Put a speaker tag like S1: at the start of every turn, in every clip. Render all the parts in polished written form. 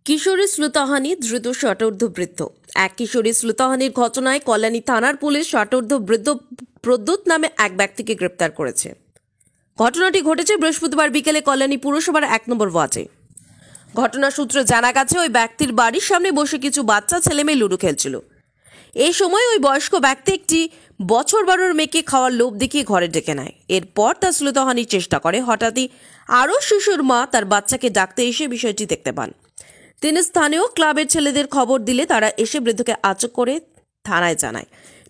S1: কিশোরী শ্লুতাহানি দ্রুত ষাটোর্ধ্ব বৃদ্ধ। এক কিশোরী শ্লুতাহানির ঘটনায় কল্যাণী থানার পুলিশ ষাটোর্ধ্ব বৃদ্ধ প্রদ্যুৎ নামে এক ব্যক্তিকে গ্রেপ্তার করেছে। ঘটনাটি ঘটেছে বৃহস্পতিবার বিকেলে কল্যাণী পুরসভার 1 নম্বর ওয়ার্ডে। ঘটনার সূত্রে জানা গেছে, ওই ব্যক্তির বাড়ির সামনে বসে কিছু বাচ্চা ছেলেমেয়ে লুডো খেলছিল। এই সময় ওই বয়স্ক ব্যক্তি একটি বছর বারোর মেয়েকে খাওয়ার লোভ দেখিয়ে ঘরে ডেকে নেয়। এরপর তার শ্লুতাহানির চেষ্টা করে। হঠাৎই আরও শিশুর মা তার বাচ্চাকে ডাকতে এসে বিষয়টি দেখতে পান। তিনি স্থানীয় ক্লাবের ছেলেদের খবর দিলে তারা এসে বৃদ্ধকে আটক করে থানায় জানায়।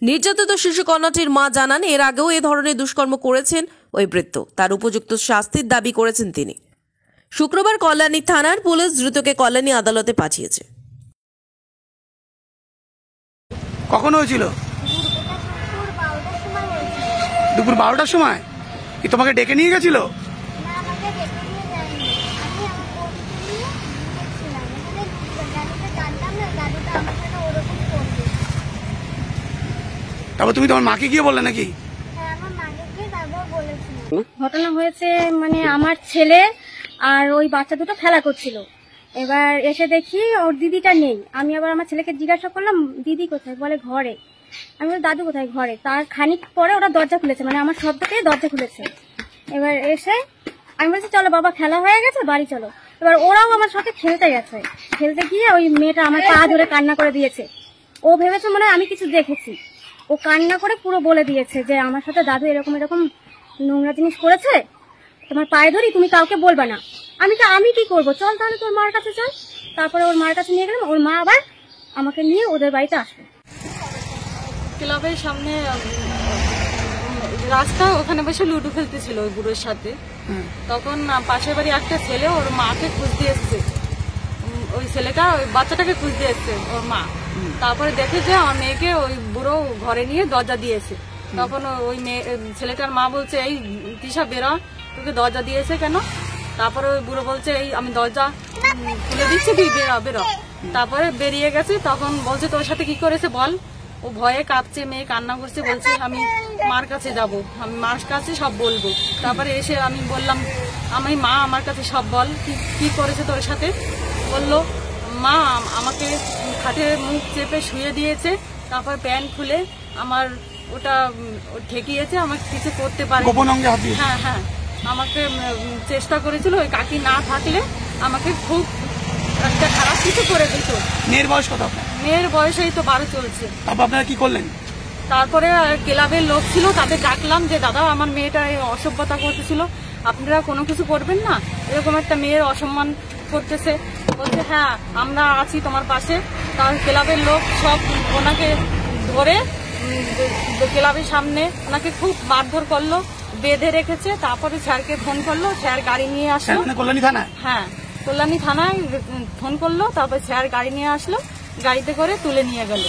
S1: নির্যাতিত শিশু কন্যাটির মা জানান, এর আগেও এ ধরনের দুষ্কর্ম করেছেন ওই বৃদ্ধ। তার উপযুক্ত শাস্তির দাবি করেছেন তিনি। শুক্রবার কল্যাণী থানার পুলিশ দ্রুতকে কল্যাণী আদালতে পাঠিয়েছে।
S2: কখন হয়েছিল? দুপুর 12টার সময়। কি তোমাকে ডেকে নিয়ে গেছিল? তারপর তুমি তোমার মাকে গিয়ে বললে নাকি?
S3: ঘটনা হয়েছে মানে আমার ছেলে আর ওই বাচ্চা দুটো খেলা করছিল। এবার এসে দেখি ওর দিদিটা নেই। আমি আবার আমার ছেলেকে জিজ্ঞাসা করলাম, দিদি কোথায়? বলে ঘরে। আমি বলি, দাদু কোথায়? ঘরে। তার খানিক পরে ওরা দরজা খুলেছে, মানে আমার শব্দ পেয়ে দরজা খুলেছে। এবার এসে আমি বলছি, চলো বাবা, খেলা হয়ে গেছে, বাড়ি চলো। এবার ওরাও আমার সাথে খেলতে গেছে। খেলতে গিয়ে ওই মেয়েটা আমার পা ধরে কান্না করে দিয়েছে। ও ভেবেছে মনে হয় আমি কিছু দেখেছি। ও কান্না করে পুরো বলে দিয়েছে যে আমার সাথে দাদু এরকম এরকম নোংরা জিনিস করেছে, তোমার পায়ে ধরি, তুমি কাউকে বলবা না। আমি কি করবো, চল তাহলে তোর মার কাছে চল। তারপরে ওর মার কাছে নিয়ে গেলাম। ওর মা আবার আমাকে নিয়ে ওদের বাড়িতে আসবে।
S4: ক্লাবের সামনে রাস্তা, ওখানে বসে লুডো খেলতেছিল ওই বুড়োর সাথে। তখন পাশের বাড়ি একটা ছেলে ওর মাকে খুঁজতে এসছে। ওই ছেলেটা ওই বাচ্চাটাকে খুঁজতে এসছে ওর মা। তারপরে দেখে যে আমার মেয়েকে ওই বুড়ো ঘরে নিয়ে দরজা দিয়েছে। তখন ওই ছেলেটার মা বলছে, এই তিশা বেরো, তোকে দরজা দিয়েছে কেন? তারপরে ওই বুড়ো বলছে, এই আমি দরজা খুলে দিচ্ছি, তুই বেরো। তারপরে বেরিয়ে গেছে। তখন বলছে, তোর সাথে কি করেছে বল। ও ভয়ে কাঁপছে, মেয়ে কান্না করছে, বলছে আমি মার কাছে যাব, আমি মার কাছে সব বলবো। তারপরে এসে আমি বললাম, আমি মা আমার কাছে সব বল, কি করেছে তোর সাথে। বললো, মা আমাকে খাটে মুখ চেপে শুয়ে দিয়েছে, তারপর প্যান্ট খুলে আমার ওটা ঠেকিয়েছে, আমাকে কিছু করতে পারে। হ্যাঁ, আমাকে চেষ্টা করেছিল। ওই কাকি না থাকলে আমাকে খুব একটা খারাপ কিছু করে দিত।
S2: মেয়ের বয়স কত?
S4: মেয়ের বয়স এই তো 12 চলছে।
S2: তারপর আপনারা কি করলেন?
S4: তারপরে ক্লাবের লোক ছিল, তাদের ডাকলাম যে দাদা আমার মেয়েটা অসভ্যতা করতেছিল, আপনারা কোনো কিছু করবেন না, এরকম একটা মেয়ের অসম্মান করতেছে। বলছে, হ্যাঁ আমরা আছি তোমার পাশে। কারণ ক্লাবের লোক সব ওনাকে ধরে ক্লাবের সামনে ওনাকে খুব মারধর করলো, বেঁধে রেখেছে। তারপরে স্যারকে ফোন করলো, স্যার গাড়ি নিয়ে আসলো।
S2: কল্যাণী থানায়?
S4: হ্যাঁ, কল্যাণী থানায় ফোন করলো। তারপর স্যার গাড়ি নিয়ে আসলো, গাড়িতে করে তুলে নিয়ে গেল।